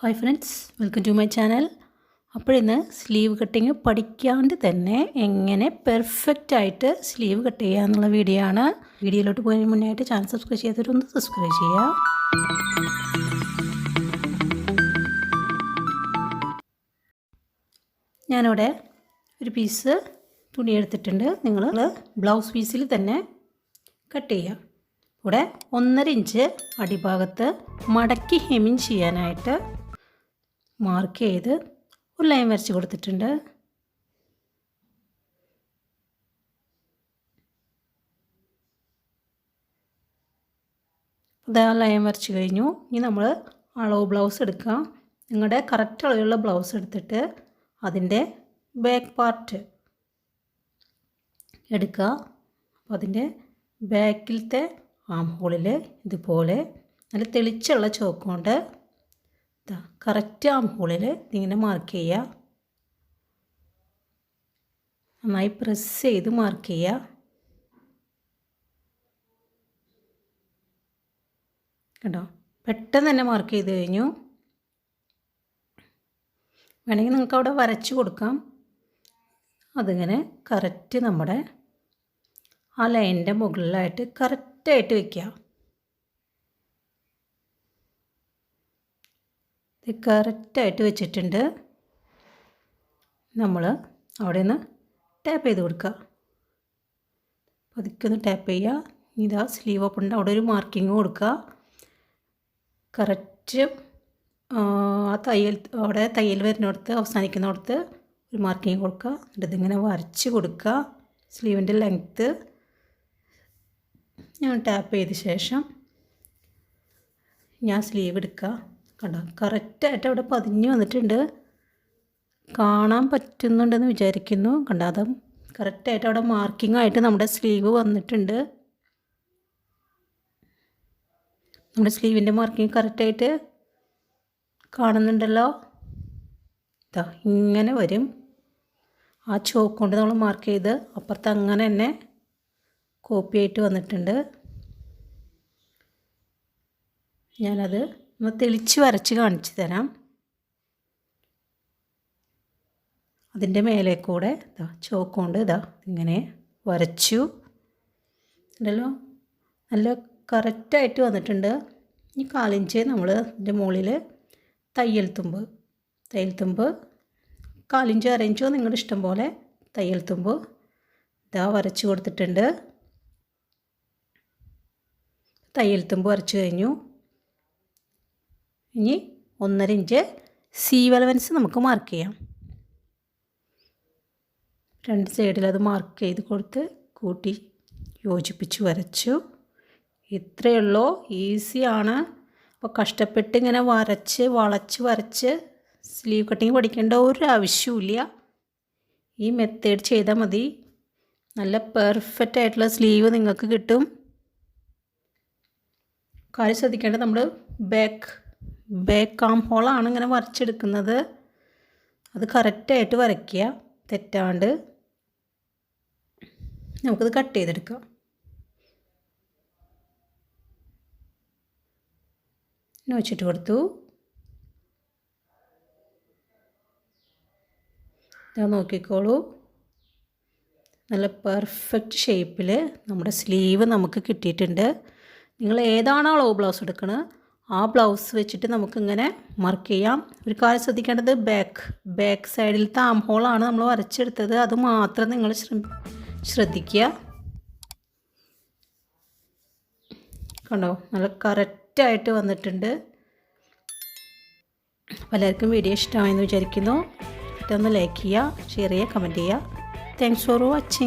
Hi friends, welcome to my channel. അപ്പോൾ ഇന്ന് sleeve cutting പഠിക്കാണ്ട് തന്നെ എങ്ങനെ പെർഫെക്റ്റ് ആയിട്ട് സ്ലീവ് കട്ട് ചെയ്യുക എന്നുള്ള വീഡിയോ ആണ്. വീഡിയോയിലോട്ട് പോകുന്നതിന് മുന്നായിട്ട് ചാനൽ സബ്സ്ക്രൈബ് ചെയ്തിട്ടൊന്ന് സബ്സ്ക്രൈബ് ചെയ്യുക. ഞാനിവിടെ ഒരു പീസ് തുണി എടുത്തിട്ടുണ്ട്. നിങ്ങൾ ബ്ലൗസ് പീസിൽ തന്നെ കട്ട് ചെയ്യുക. ഇവിടെ 1.5 ഇഞ്ച് അടിഭാഗത്ത് മടക്കി ഹെമ്മിങ് ചെയ്യാനായിട്ട് മാർക്ക് ചെയ്ത് ഒരു ലൈൻ വരച്ച് കൊടുത്തിട്ടുണ്ട്. ഇതാ ലൈൻ വരച്ച് കഴിഞ്ഞു. ഇനി നമ്മൾ അളവ് ബ്ലൗസ് എടുക്കാം. നിങ്ങളുടെ കറക്റ്റ് അളവിലുള്ള ബ്ലൗസ് എടുത്തിട്ട് അതിൻ്റെ ബാക്ക് പാർട്ട് എടുക്കുക. അപ്പോൾ അതിൻ്റെ ബാക്കിലത്തെ ആം ഹോളിൽ ഇതുപോലെ നല്ല തെളിച്ചുള്ള ചോക്ക് കൊണ്ട് കറക്റ്റ് ആം ഹോളിൽ ഇങ്ങനെ മാർക്ക് ചെയ്യുക. നന്നായി പ്രസ് ചെയ്ത് മാർക്ക് ചെയ്യുക. കേട്ടോ, പെട്ടെന്ന് തന്നെ മാർക്ക് ചെയ്ത് കഴിഞ്ഞു. വേണമെങ്കിൽ നിങ്ങൾക്ക് അവിടെ വരച്ച് കൊടുക്കാം. അതിങ്ങനെ കറക്റ്റ് നമ്മുടെ ആ ലൈനിൻ്റെ മുകളിലായിട്ട് കറക്റ്റായിട്ട് വയ്ക്കുക. ഇത് കറക്റ്റായിട്ട് വെച്ചിട്ടുണ്ട്. നമ്മൾ അവിടെ നിന്ന് ടാപ്പ് ചെയ്ത് കൊടുക്കുക. പതുക്കെ ഒന്ന് ടാപ്പ് ചെയ്യുക. ഇതാ സ്ലീവ് ഓപ്പണിൻ്റെ അവിടെ ഒരു മാർക്കിങ് കൊടുക്കുക. കറക്റ്റ് ആ അവിടെ തയ്യൽ വരുന്നിടത്ത് അവസാനിക്കുന്നിടത്ത് ഒരു മാർക്കിങ് കൊടുക്കുക. എന്നിട്ട് ഇതിങ്ങനെ വരച്ച് കൊടുക്കുക. സ്ലീവിൻ്റെ ലെങ്ത്ത് ഞാൻ ടാപ്പ് ചെയ്ത ശേഷം ഞാൻ സ്ലീവ് എടുക്കുക. കണ്ടോ, കറക്റ്റായിട്ട് അവിടെ പതിഞ്ഞ് വന്നിട്ടുണ്ട്. കാണാൻ പറ്റുന്നുണ്ടെന്ന് വിചാരിക്കുന്നു. കണ്ടോ, അത് കറക്റ്റായിട്ട് അവിടെ മാർക്കിംഗ് ആയിട്ട് നമ്മുടെ സ്ലീവ് വന്നിട്ടുണ്ട്. നമ്മുടെ സ്ലീവിൻ്റെ മാർക്കിംഗ് കറക്റ്റായിട്ട് കാണുന്നുണ്ടല്ലോ. ഇതാ ഇങ്ങനെ വരും. ആ ചോക്ക് കൊണ്ട് നമ്മൾ മാർക്ക് ചെയ്ത് അപ്പുറത്ത് അങ്ങനെ തന്നെ കോപ്പി ആയിട്ട് വന്നിട്ടുണ്ട്. ഞാനത് ഒന്ന് തെളിച്ച് വരച്ച് കാണിച്ചു തരാം. അതിൻ്റെ മേലെ കൂടെ ഇതാ ചോക്ക് കൊണ്ട് ഇതാ ഇങ്ങനെ വരച്ചു ഉണ്ടല്ലോ. നല്ല കറക്റ്റായിട്ട് വന്നിട്ടുണ്ട്. ഈ 1/4 ഇഞ്ച് നമ്മൾ ഇതിൻ്റെ മുകളിൽ തയ്യൽ തുമ്പ് 1/4 ഇഞ്ച് 1/2 ഇഞ്ചോ നിങ്ങളുടെ ഇഷ്ടം പോലെ തയ്യൽ തുമ്പ് ഇതാ വരച്ച് കൊടുത്തിട്ടുണ്ട്. തയ്യൽ തുമ്പ് വരച്ച് കഴിഞ്ഞു. ഇനി 1.5 ഇഞ്ച് സീം അലവൻസ് നമുക്ക് മാർക്ക് ചെയ്യാം. രണ്ട് സൈഡിൽ അത് മാർക്ക് ചെയ്ത് കൊടുത്ത് കൂട്ടി യോജിപ്പിച്ച് വരച്ചു. ഇത്രയേ ഉള്ളൂ, ഈസിയാണ്. അപ്പോൾ കഷ്ടപ്പെട്ട് ഇങ്ങനെ വളച്ച് സ്ലീവ് കട്ടിങ് പഠിക്കേണ്ട ഒരു ആവശ്യമില്ല. ഈ മെത്തേഡ് ചെയ്താൽ മതി. നല്ല പെർഫെക്റ്റ് ആയിട്ടുള്ള സ്ലീവ് നിങ്ങൾക്ക് കിട്ടും. കാര്യം ശ്രദ്ധിക്കേണ്ടത്, നമ്മൾ ബാക്ക് ആം ഹോളാണ് ഇങ്ങനെ വരച്ചെടുക്കുന്നത്. അത് കറക്റ്റായിട്ട് വരയ്ക്കുക, തെറ്റാണ്ട്. നമുക്കത് കട്ട് ചെയ്തെടുക്കാം. വെച്ചിട്ട് കൊടുത്തു. ഞാൻ നോക്കിക്കോളൂ, നല്ല പെർഫെക്റ്റ് ഷേപ്പിൽ നമ്മുടെ സ്ലീവ് നമുക്ക് കിട്ടിയിട്ടുണ്ട്. നിങ്ങൾ ഏതാണോ അളവ് ബ്ലൗസ് എടുക്കുന്നത് ആ ബ്ലൗസ് വെച്ചിട്ട് നമുക്കിങ്ങനെ മാർക്ക് ചെയ്യാം. ഒരു കാര്യം ശ്രദ്ധിക്കേണ്ടത്, ബാക്ക് സൈഡിലത്തെ ആം ഹോളാണ് നമ്മൾ വരച്ചെടുത്തത്. അത് മാത്രം നിങ്ങൾ ശ്രദ്ധിക്കുക. കണ്ടോ, നല്ല കറക്റ്റായിട്ട് വന്നിട്ടുണ്ട്. പലർക്കും വീഡിയോ ഇഷ്ടമായെന്ന് വിചാരിക്കുന്നു. ഇതൊന്ന് ലൈക്ക് ചെയ്യുക, ഷെയർ ചെയ്യുക, കമൻറ്റ് ചെയ്യുക. Thanks for watching.